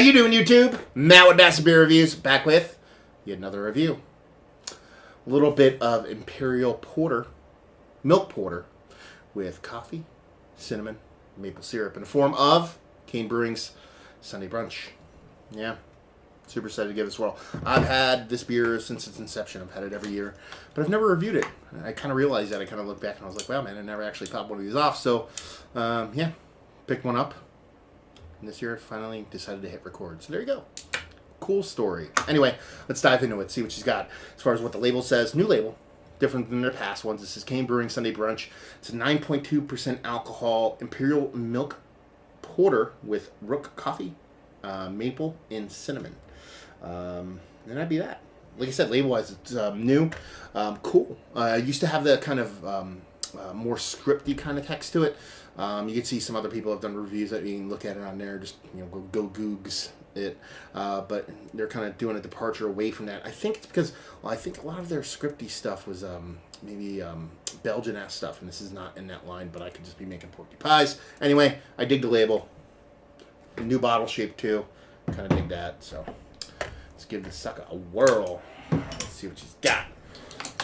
you doing, YouTube? Matt with Massive Beer Reviews, back with yet another review. A little bit of Imperial Porter, milk porter, with coffee, cinnamon, maple syrup in the form of Kane Brewing's Sunday Brunch. Yeah, super excited to give it a swirl. I've had this beer since its inception. I've had it every year, but I've never reviewed it. I kind of realized that. I kind of looked back and I was like, wow, man, I never actually popped one of these off. So, yeah, picked one up. And this year I finally decided to hit record. So there you go. Cool story. Anyway, let's dive into it, see what she's got. As far as what the label says, new label, different than their past ones. This is Kane Brewing Sunday Brunch. It's a 9.2% alcohol Imperial milk porter with rook coffee, maple, and cinnamon. And that'd be that. Like I said, label-wise, it's new. Cool. I used to have the kind of more scripty kind of text to it. You can see some other people have done reviews that you can look at it on there. Just go googs it, but they're kind of doing a departure away from that. I think it's because I think a lot of their scripty stuff was maybe Belgian-ass stuff, and this is not in that line. But I could just be making porky pies. Anyway, I dig the label. New bottle shape too. Kind of dig that. So let's give this sucker a whirl. Let's see what she's got.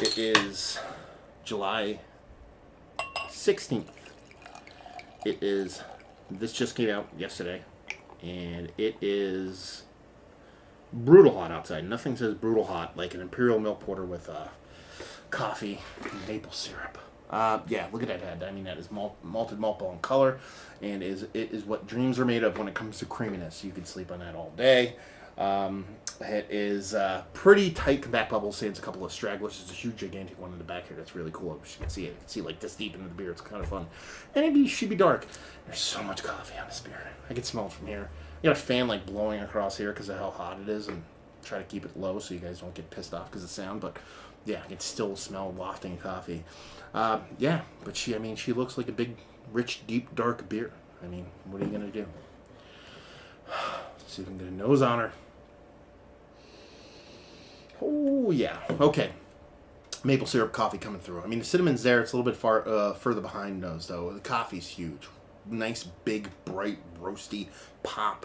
It is July 16th. It is, this just came out yesterday, and it is brutal hot outside. Nothing says brutal hot like an Imperial milk porter with coffee and maple syrup. Yeah, look at that head. I mean, that is malted malt ball in color, and it is what dreams are made of when it comes to creaminess. You could sleep on that all day. It is pretty tight compact bubbles, sans a couple of stragglers. There's a huge, gigantic one in the back here that's really cool. You can see it. You can see like this deep into the beer. It's kind of fun. And it should be dark. There's so much coffee on this beer. I can smell it from here. I got a fan like blowing across here because of how hot it is, and try to keep it low so you guys don't get pissed off because of the sound. But yeah, I can still smell wafting coffee. Yeah, but she looks like a big, rich, deep, dark beer. I mean, what are you gonna do? Let's see if we can get a nose on her. Oh, yeah. Okay. Maple syrup coffee coming through. I mean, the cinnamon's there. It's a little bit further behind nose, though. The coffee's huge. Nice, big, bright, roasty pop.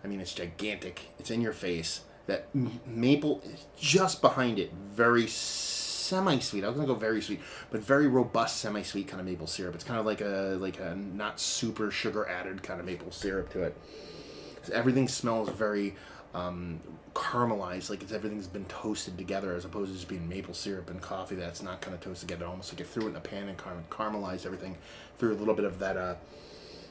I mean, it's gigantic. It's in your face. That maple is just behind it. Very semi-sweet. I was going to go very sweet, but very robust semi-sweet kind of maple syrup. It's kind of like a not super sugar-added kind of maple syrup to it. Everything smells very caramelized, like everything's been toasted together, as opposed to just being maple syrup and coffee that's not kind of toasted together. Almost like you threw it in a pan and kind of caramelized everything, threw a little bit of that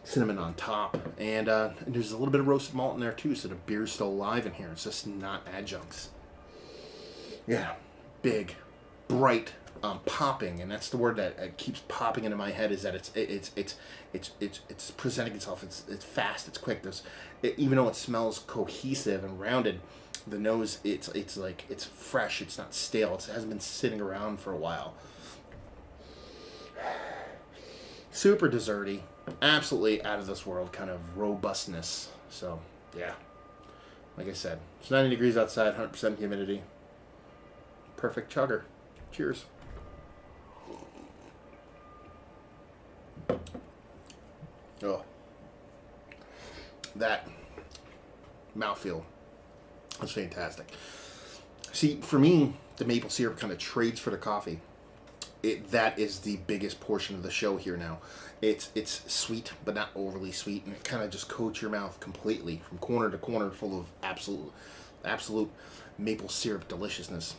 cinnamon on top, and there's a little bit of roasted malt in there too, so the beer's still alive in here. It's just not adjuncts. Yeah, big, bright, popping, and that's the word that keeps popping into my head. Is that it's presenting itself. It's fast. It's quick. Even though it smells cohesive and rounded, the nose it's like it's fresh. It's not stale. It hasn't been sitting around for a while. Super desserty, absolutely out of this world kind of robustness. So yeah, like I said, it's 90 degrees outside, 100% humidity. Perfect chugger. Cheers. Oh, that mouthfeel was fantastic. See, for me, the maple syrup kind of trades for the coffee. That is the biggest portion of the show here now. It's sweet, but not overly sweet, and it kind of just coats your mouth completely from corner to corner, full of absolute maple syrup deliciousness.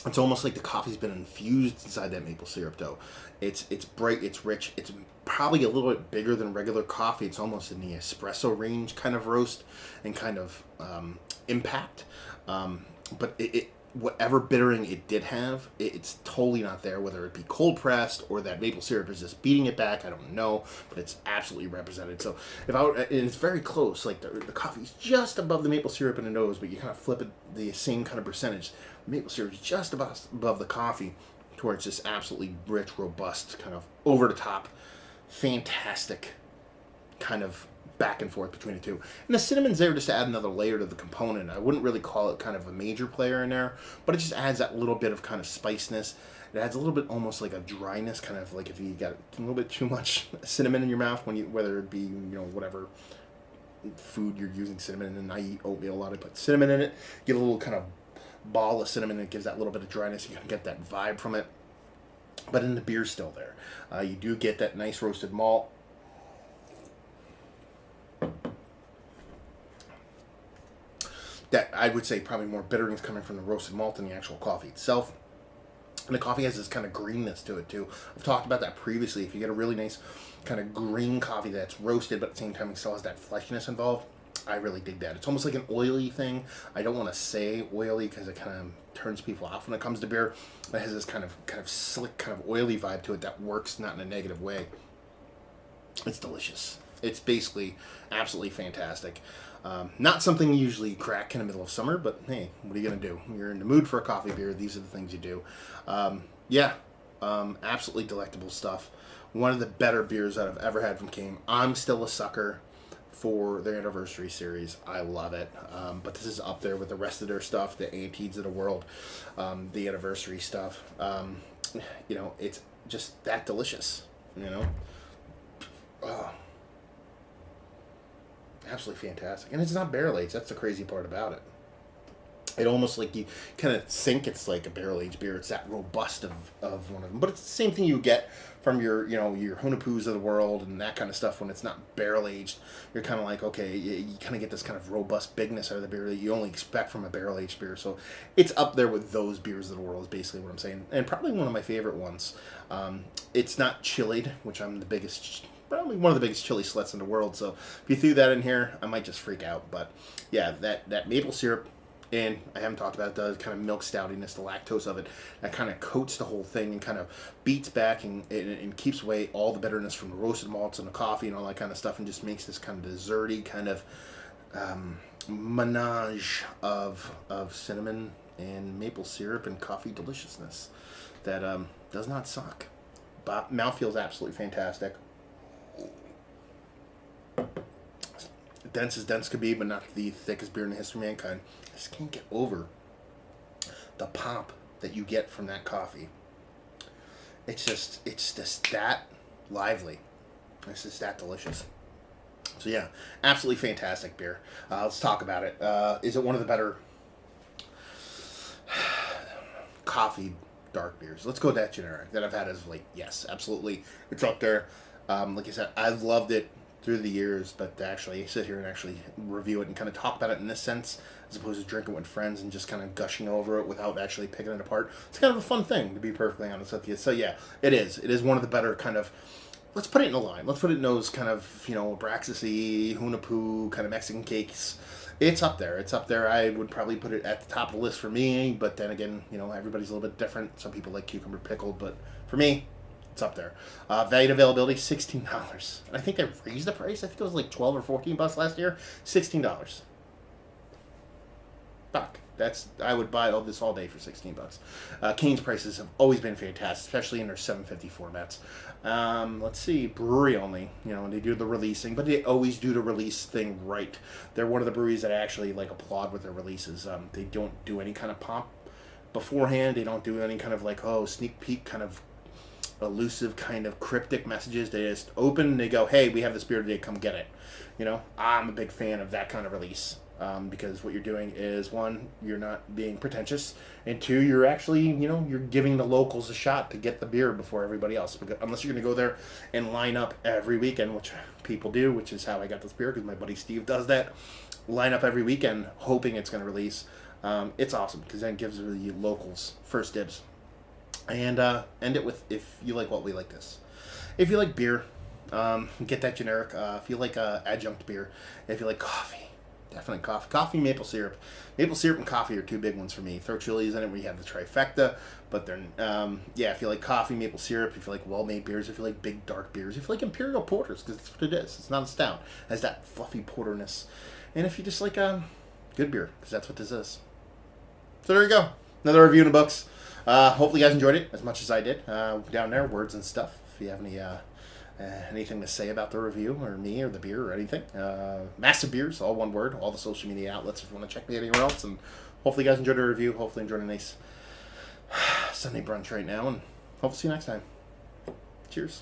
It's almost like the coffee's been infused inside that maple syrup, though. It's bright, it's rich, it's probably a little bit bigger than regular coffee. It's almost in the espresso range kind of roast and kind of impact. But whatever bittering it did have, it's totally not there, whether it be cold pressed or that maple syrup is just beating it back. I don't know, but it's absolutely represented. So and it's very close. Like the coffee's just above the maple syrup in the nose, but you kind of flip it the same kind of percentage. The maple syrup is just above the coffee, towards this absolutely rich, robust, kind of over the top, fantastic kind of back and forth between the two. And the cinnamon's there just to add another layer to the component. I wouldn't really call it kind of a major player in there, but it just adds that little bit of kind of spiciness. It adds a little bit almost like a dryness, kind of like if you got a little bit too much cinnamon in your mouth, whether it be, whatever food you're using cinnamon in, and I eat oatmeal a lot. I put cinnamon in it, get a little kind of ball of cinnamon, and it gives that little bit of dryness. You can get that vibe from it. But in the beer's still there. You do get that nice roasted malt. That I would say probably more bitterness coming from the roasted malt than the actual coffee itself. And the coffee has this kind of greenness to it too. I've talked about that previously. If you get a really nice kind of green coffee that's roasted, but at the same time it still has that fleshiness involved, I really dig that. It's almost like an oily thing. I don't want to say oily because it kind of turns people off when it comes to beer. It has this kind of slick, kind of oily vibe to it that works not in a negative way. It's delicious. It's basically absolutely fantastic. Not something you usually crack in the middle of summer, but hey, what are you going to do? You're in the mood for a coffee beer. These are the things you do. Absolutely delectable stuff. One of the better beers that I've ever had from Kane. I'm still a sucker for their anniversary series. I love it. But this is up there with the rest of their stuff, the Antides of the world, the anniversary stuff. It's just that delicious, absolutely fantastic. And it's not barrel aged. That's the crazy part about it. It almost like you kind of think it's like a barrel aged beer. It's that robust of one of them. But it's the same thing you get from your Hunapus of the world and that kind of stuff when it's not barrel aged. You're kind of like, okay, you kind of get this kind of robust bigness out of the beer that you only expect from a barrel aged beer. So it's up there with those beers of the world is basically what I'm saying. And probably one of my favorite ones. It's not chilled, which I'm probably one of the biggest chili sluts in the world. So if you threw that in here, I might just freak out. But yeah, that maple syrup, and I haven't talked about it, does kind of milk stoutiness, the lactose of it, that kind of coats the whole thing and kind of beats back and keeps away all the bitterness from the roasted malts and the coffee and all that kind of stuff, and just makes this kind of desserty kind of menage of cinnamon and maple syrup and coffee deliciousness that does not suck. But mouthfeel is absolutely fantastic. Dense as dense could be, but not the thickest beer in the history of mankind. I just can't get over the pop that you get from that coffee. It's just that lively. It's just that delicious. So yeah, absolutely fantastic beer. Let's talk about it. Is it one of the better coffee dark beers? Let's go that generic that I've had as of late. Yes, absolutely. It's up there. Like I said, I've loved it through the years, but to actually sit here and actually review it and kind of talk about it in this sense, as opposed to drinking with friends and just kind of gushing over it without actually picking it apart, it's kind of a fun thing, to be perfectly honest with you. So yeah, it is one of the better kind of, let's put it in a line. Let's put it in those kind of, Abraxas-y, Hunapu, kind of Mexican cakes. It's up there. I would probably put it at the top of the list for me, but then again, everybody's a little bit different. Some people like cucumber pickled, but for me, it's up there. Value availability, $16. And I think they raised the price. I think it was like $12 or $14 last year. $16. Fuck. I would buy all this all day for $16. Kane's prices have always been fantastic, especially in their 750 formats. Let's see, brewery only. They do the releasing, but they always do the release thing right. They're one of the breweries that I actually applaud with their releases. They don't do any kind of pomp beforehand. They don't do any kind of sneak peek kind of elusive kind of cryptic messages. They just open and they go, hey, we have this beer today, come get it. I'm a big fan of that kind of release, because what you're doing is, one, you're not being pretentious, and two, you're actually, you're giving the locals a shot to get the beer before everybody else, because unless you're going to go there and line up every weekend, which people do, which is how I got this beer, because my buddy Steve does that, line up every weekend hoping it's going to release. It's awesome, because then it gives the locals first dibs. And end it with, if you like what we like this. If you like beer, get that generic. If you like adjunct beer. If you like coffee, definitely coffee. Coffee, maple syrup. Maple syrup and coffee are two big ones for me. Throw chilies in it where you have the trifecta. But they're, if you like coffee, maple syrup, if you like well-made beers, if you like big dark beers, if you like Imperial porters, because that's what it is. It's not a stout. It has that fluffy porterness. And if you just like good beer, because that's what this is. So there you go. Another review in the books. Hopefully you guys enjoyed it as much as I did. Down there, words and stuff. If you have anything to say about the review or me or the beer or anything. Massive Beers, all one word. All the social media outlets if you want to check me anywhere else. And hopefully you guys enjoyed the review. Hopefully enjoyed a nice Sunday brunch right now. And hope to see you next time. Cheers.